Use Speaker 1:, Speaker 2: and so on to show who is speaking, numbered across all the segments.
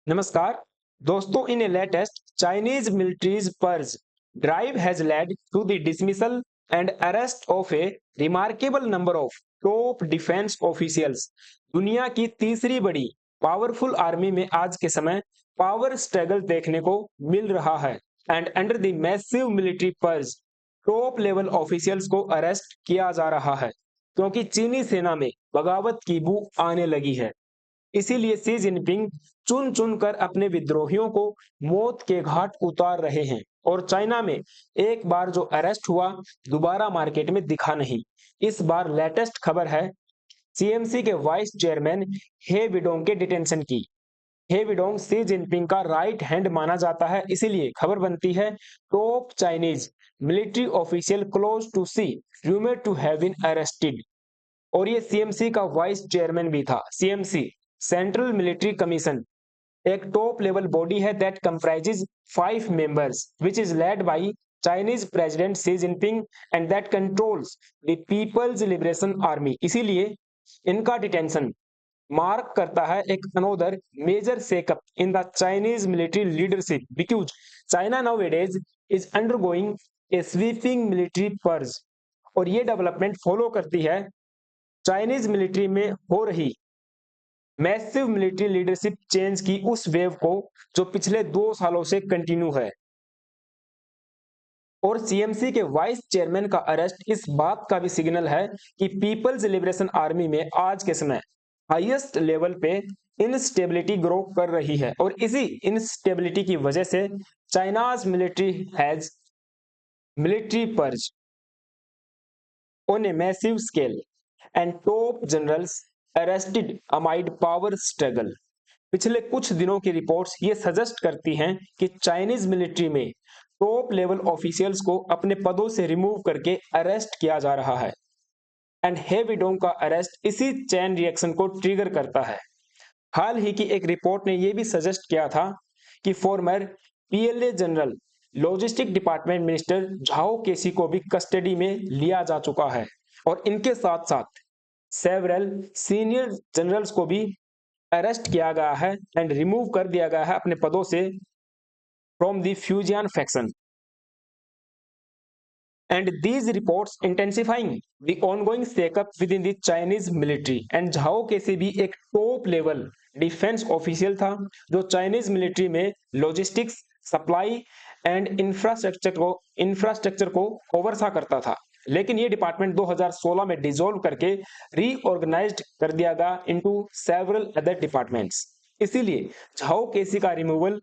Speaker 1: नमस्कार दोस्तों, in a latest Chinese military's purge drive has led to the dismissal and arrest of a remarkable number of top defense officials। दुनिया की तीसरी बड़ी powerful army में आज के समय पावर स्ट्रगल देखने को मिल रहा है and under the massive military purge top level officials को अरेस्ट किया जा रहा है क्योंकि चीनी सेना में बगावत की बू आने लगी है। इसीलिए शी जिनपिंग चुन चुन कर अपने विद्रोहियों को मौत के घाट उतार रहे हैं और चाइना में एक बार जो अरेस्ट हुआ दोबारा मार्केट में दिखा नहीं। इस बार लेटेस्ट खबर है सीएमसी के वाइस चेयरमैन हे विडोंग के डिटेंशन की। हे विडोंग शी जिनपिंग का राइट हैंड माना जाता है, इसीलिए खबर बनती है top Chinese military official close to Xi rumoured to have been arrested. और ये सीएमसी का वाइस चेयरमैन भी था। सीएमसी सेंट्रल मिलिट्री कमीशन एक टॉप लेवल बॉडी है that comprises 5 members which is led by Chinese president Xi Jinping and that controls the People's Liberation Army. इसीलिए इनका detention mark करता है एक another major shakeup in the Chinese military leadership because China nowadays is undergoing a sweeping military purge. और ये development follow करती है Chinese military में हो रही मैसिव मिलिट्री लीडरशिप चेंज की उस वेव को जो पिछले 2 सालों से कंटिन्यू है। और सीएमसी के वाइस चेयरमैन का अरेस्ट इस बात का भी सिग्नल है कि पीपल्स लिबरेशन आर्मी में आज के समय हाईएस्ट लेवल पे इनस्टेबिलिटी ग्रो कर रही है और इसी इनस्टेबिलिटी की वजह से China's military has military purge on a massive scale and top generals arrested amid power struggle। पिछले कुछ दिनों की रिपोर्ट्स ये सजेस्ट करती हैं कि चाइनीज मिलिट्री में टॉप लेवल ऑफिशियल्स को अपने पदों से रिमूव करके अरेस्ट किया जा रहा है एंड हे विडोंग का अरेस्ट इसी चैन रिएक्शन को ट्रिगर करता है। हाल ही की एक रिपोर्ट ने यह भी सजेस्ट किया था कि former PLA general logistic department minister Zhao Keshi को भी कस्टडी में लिया जा चुका है और इनके साथ साथ सेवरल सीनियर जनरल्स को भी अरेस्ट किया गया है एंड रिमूव कर दिया गया है अपने पदों से from the Fujian faction. And these reports intensifying the ongoing shakeup within the Chinese military and Zhao Keshi भी एक टॉप लेवल डिफेंस ऑफिशियल था जो चाइनीज मिलिट्री में लॉजिस्टिक्स सप्लाई एंड इंफ्रास्ट्रक्चर को ओवरसा करता था, लेकिन ये डिपार्टमेंट 2016 में डिसॉल्व करके रीऑर्गेनाइज्ड कर दिया गया इनटू सेवरल अदर डिपार्टमेंट्स। इसीलिए झाओ केसी का रिमूवल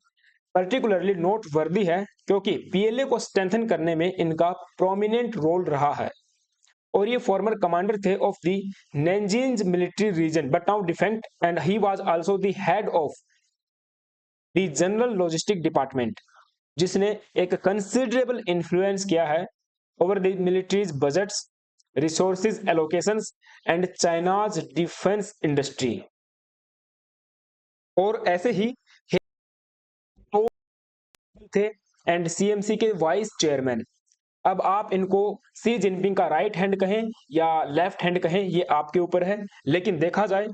Speaker 1: पर्टिकुलरली नोट वर्दी है क्योंकि पीएलए को स्ट्रेंथन करने में इनका प्रोमिनेंट रोल रहा है और ये फॉर्मर कमांडर थे of the Nanjing military region but now defect and he was also the head of the general logistic department जिसने एक कंसिडरेबल इन्फ्लुएंस किया है over the military's budgets, resources allocations and China's defence industry. और ऐसे ही थे and CMC के vice chairman. अब आप इनको सी जिनपिंग का राइट हैंड कहें या लेफ्ट हैंड कहें, ये आपके ऊपर है, लेकिन देखा जाए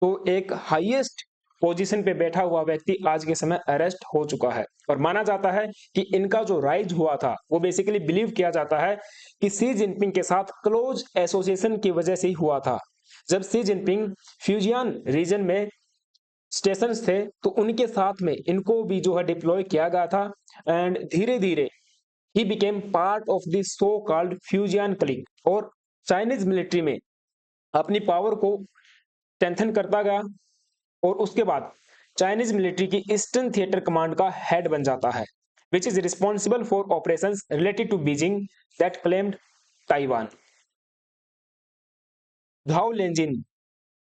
Speaker 1: तो एक हाईएस्ट पोजीशन पे बैठा हुआ व्यक्ति आज के समय अरेस्ट हो चुका है और माना जाता है कि इनका जो राइज हुआ था वो बेसिकली बिलीव किया जाता है कि सी जिनपिंग के साथ क्लोज एसोसिएशन की वजह से ही हुआ था। जब सी जिनपिंग फ्यूजियन रीजन में स्टेशन थे तो उनके साथ में इनको भी जो है डिप्लॉय किया गया था एंड धीरे धीरे he became part of the so called Fujian click और चाइनीज मिलिट्री में अपनी पावर को स्ट्रेंथन करता गया और उसके बाद चाइनीज मिलिट्री की ईस्टर्न थिएटर कमांड का हेड बन जाता है which is responsible for operations related to Beijing that claimed Taiwan. Zhao लेंजिन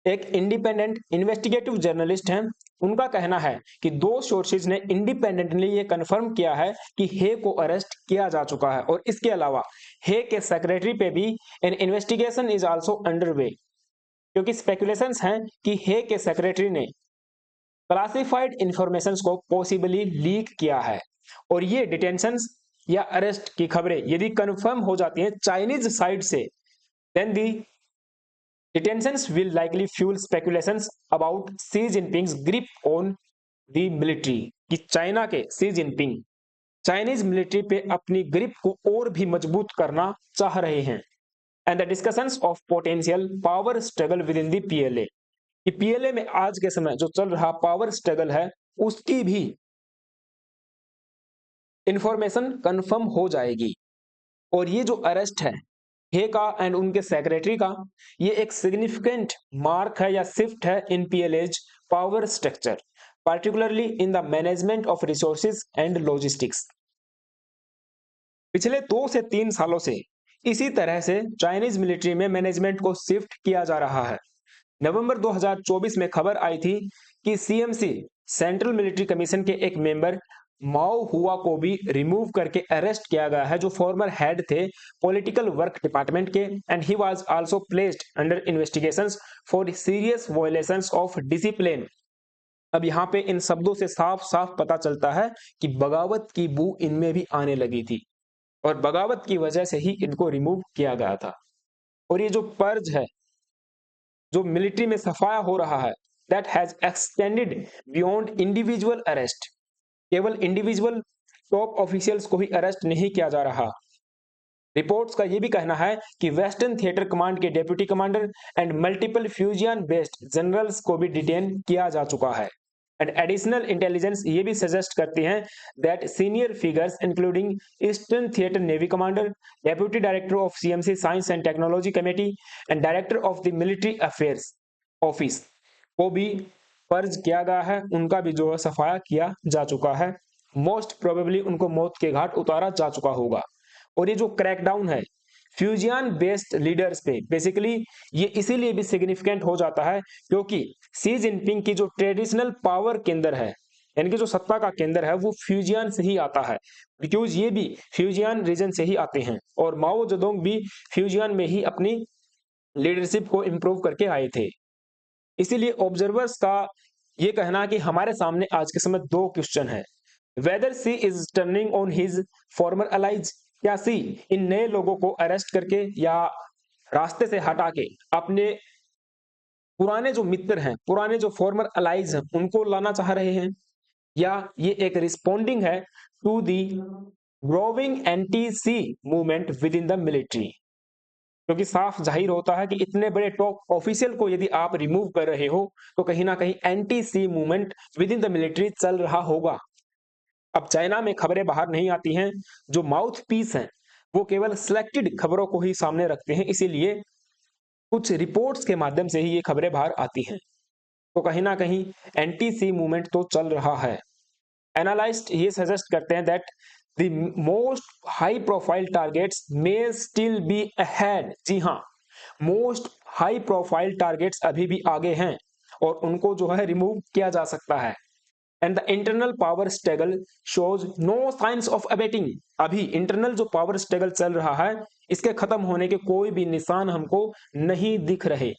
Speaker 1: एक इंडिपेंडेंट इन्वेस्टिगेटिव जर्नलिस्ट हैं। उनका कहना है कि 2 सोर्सेज ने इंडिपेंडेंटली ये कंफर्म किया है कि हे को अरेस्ट किया जा चुका है और इसके अलावा हे के सेक्रेटरी पे भी N investigation is also underway क्योंकि स्पेकुलेशंस हैं कि हे के सेक्रेटरी ने क्लासिफाइड इंफॉर्मेशंस को पॉसिबली लीक किया है और ये डिटेंशंस या अरेस्ट की खबरें यदि कंफर्म हो जाती हैं चाइनीज साइड से then the detentions will likely fuel speculations about Xi Jinping's grip on the military, कि चाइना के शी जिनपिंग चाइनीज मिलिट्री पे अपनी ग्रिप को और भी मजबूत करना चाह रहे हैं। And the discussions of potential power struggle with in the PLA, कि पीएलए में आज के समय जो चल रहा पावर स्ट्रगल है उसकी भी इंफॉर्मेशन कंफर्म हो जाएगी। और ये जो अरेस्ट है हे का एंड उनके सेक्रेटरी का, ये एक सिग्निफिकेंट मार्क है या शिफ्ट है in PLA's power structure, particularly in the management of resources and logistics। पिछले 2 से 3 सालों से इसी तरह से चाइनीज मिलिट्री में मैनेजमेंट को शिफ्ट किया जा रहा है। नवंबर 2024 में खबर आई थी कि सीएमसी सेंट्रल मिलिट्री कमीशन के एक मेंबर माओ हुआ को भी रिमूव करके अरेस्ट किया गया है, जो फॉर्मर हेड थे पॉलिटिकल वर्क डिपार्टमेंट के, and he was also placed under investigations for serious violations of discipline. अब यहाँ पे इन शब्दों से साफ साफ पता चलता है कि बगावत की बू इनमें भी आने लगी थी और बगावत की वजह से ही इनको रिमूव किया गया था। और ये जो पर्ज है जो मिलिट्री में सफाया हो रहा है, that has extended beyond individual arrest. केवल इंडिविजुअल टॉप ऑफिशियल्स को ही अरेस्ट नहीं किया जा रहा। रिपोर्ट्स का यह भी कहना है कि वेस्टर्न थिएटर कमांड के deputy commander and multiple Fujian based generals को भी डिटेन किया जा चुका है। एंड एडिशनल इंटेलिजेंस ये भी सजेस्ट करती हैं that senior figures including eastern theatre navy commander, deputy director of CMC science and technology committee and director of the military affairs office को भी पर्ज किया गया है, उनका भी जो है सफाया किया जा चुका है। मोस्ट प्रोबेबली उनको मौत के घाट उतारा जा चुका होगा। और ये जो क्रैकडाउन है फ्यूजियन बेस्ड लीडर्स पे, बेसिकली ये इसीलिए भी सिग्निफिकेंट हो जाता है क्योंकि सी जिनपिंग की जो ट्रेडिशनल पावर केंद्र है, यानी कि जो सत्ता का केंद्र है वो फ्यूजियन से ही आता है, बिकॉज ये भी फ्यूजियन रीजन से ही आते हैं और माओ जेडोंग भी फ्यूजियन में ही अपनी लीडरशिप को इंप्रूव करके आए थे। इसीलिए ऑब्जर्वर्स का ये कहना कि हमारे सामने आज के समय 2 क्वेश्चन है, whether Xi is turning on his former allies, क्या सी इन नए लोगों को अरेस्ट करके या रास्ते से हटा के अपने पुराने जो मित्र हैं, पुराने जो फॉर्मर अलाइज हैं उनको लाना चाह रहे हैं, या ये एक रिस्पॉन्डिंग है to the growing anti Xi movement within the military. क्योंकि साफ जाहिर होता है कि इतने बड़े टॉप ऑफिशियल को यदि आप रिमूव कर रहे हो तो कहीं ना कहीं anti Xi movement within the military चल रहा होगा। अब चाइना में खबरें बाहर नहीं आती हैं, जो माउथ पीस हैं वो केवल सिलेक्टेड खबरों को ही सामने रखते हैं, इसीलिए कुछ रिपोर्ट्स के माध्यम से ही ये खबरें बाहर आती हैं। तो कहीं ना कहीं एंटी सी मूवमेंट तो चल रहा है। एनालिस्ट ये सजेस्ट करते हैं that the most high profile targets may still be ahead. जी हाँ, मोस्ट हाई प्रोफाइल टारगेट्स अभी भी आगे हैं और उनको जो है रिमूव किया जा सकता है। And the internal power struggle shows no signs of abating. अभी इंटरनल जो पावर स्ट्रगल चल रहा है इसके खत्म होने के कोई भी निशान हमको नहीं दिख रहे।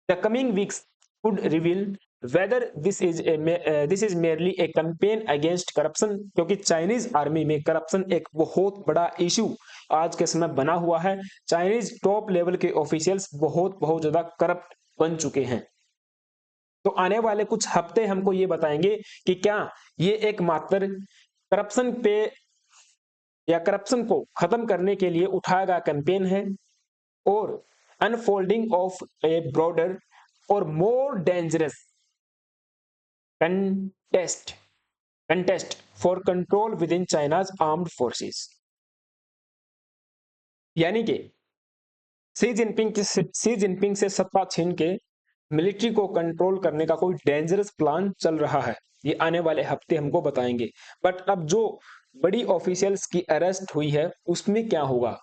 Speaker 1: The coming weeks could reveal whether this is merely a campaign against corruption, क्योंकि चाइनीज आर्मी में करप्शन एक बहुत बड़ा इशू आज के समय बना हुआ है। चाइनीज टॉप लेवल के ऑफिशियल्स बहुत बहुत ज्यादा करप्ट बन चुके हैं। तो आने वाले कुछ हफ्ते हमको ये बताएंगे कि क्या ये एक मात्र करप्शन पे या करप्शन को खत्म करने के लिए उठाया गया कैंपेन है, और अनफोल्डिंग ऑफ ए ब्रॉडर और more dangerous contest for control with in China's armed forces. यानी कि सी जिनपिंग से सत्ता छीन के मिलिट्री को कंट्रोल करने का कोई डेंजरस प्लान चल रहा है, ये आने वाले हफ्ते हमको बताएंगे। बट अब जो बड़ी ऑफिशियल्स की अरेस्ट हुई है उसमें क्या होगा,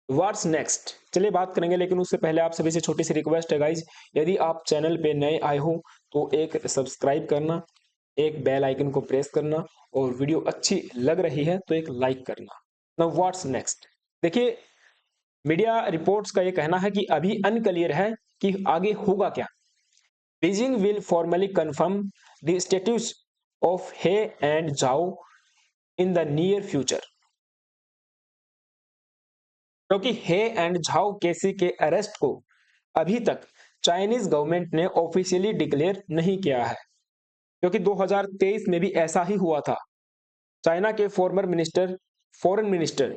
Speaker 1: व्हाट्स नेक्स्ट, चलिए बात करेंगे। लेकिन उससे पहले आप सभी से छोटी सी रिक्वेस्ट है गाइज, यदि आप चैनल पे नए आए हो तो एक सब्सक्राइब करना, एक बेल आइकन को प्रेस करना, और वीडियो अच्छी लग रही है तो एक लाइक करना। नाउ व्हाट्स नेक्स्ट, देखिए मीडिया रिपोर्ट्स का ये कहना है कि अभी अनक्लियर है कि आगे होगा क्या। Beijing will formally confirm the status of He and Zhao in the near future, क्योंकि हे एंड झाओ केसी के अरेस्ट को अभी तक चाइनीज गवर्नमेंट ने ऑफिशियली डिक्लेयर नहीं किया है। क्योंकि 2023 में भी ऐसा ही हुआ था। चाइना के former minister foreign minister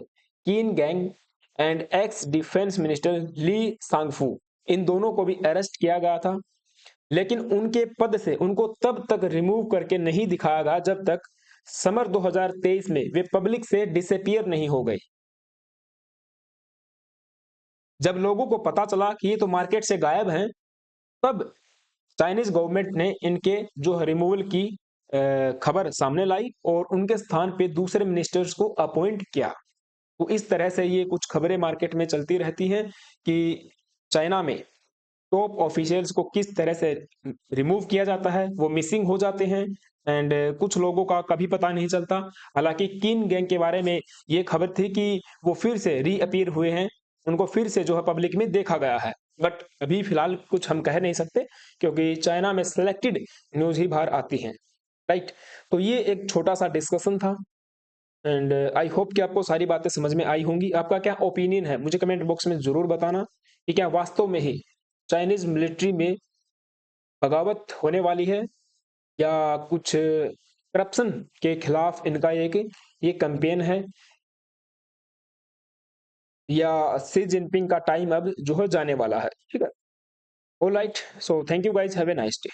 Speaker 1: Qin Gang and ex defence minister Li Shangfu, इन दोनों को भी अरेस्ट किया गया था। लेकिन उनके पद से उनको तब तक रिमूव करके नहीं दिखाया गया जब तक समर 2023 में वे पब्लिक से डिसअपियर नहीं हो गए। जब लोगों को पता चला कि ये तो मार्केट से गायब हैं, तब चाइनीज गवर्नमेंट ने इनके जो रिमूवल की खबर सामने लाई और उनके स्थान पे दूसरे मिनिस्टर्स को अपॉइंट किया। तो इस तरह से ये कुछ खबरें मार्केट में चलती रहती हैं कि चाइना में टॉप ऑफिशियल्स को किस तरह से रिमूव किया जाता है, वो मिसिंग हो जाते हैं एंड कुछ लोगों का कभी पता नहीं चलता। हालांकि किन गैंग के बारे में ये खबर थी कि वो फिर से रीअपीयर हुए हैं, उनको फिर से जो है पब्लिक में देखा गया है। बट अभी फिलहाल कुछ हम कह नहीं सकते क्योंकि चाइना में सिलेक्टेड न्यूज ही बाहर आती हैं, राइट। तो ये एक छोटा सा डिस्कशन था एंड आई होप कि आपको सारी बातें समझ में आई होंगी। आपका क्या ओपिनियन है मुझे कमेंट बॉक्स में जरूर बताना कि क्या वास्तव में ही चाइनीज मिलिट्री में बगावत होने वाली है या कुछ करप्शन के खिलाफ इनका एक ये कैंपेन है, या सी जिनपिंग का टाइम अब जो है जाने वाला है। ठीक है, alright, so thank you guys, have a nice day.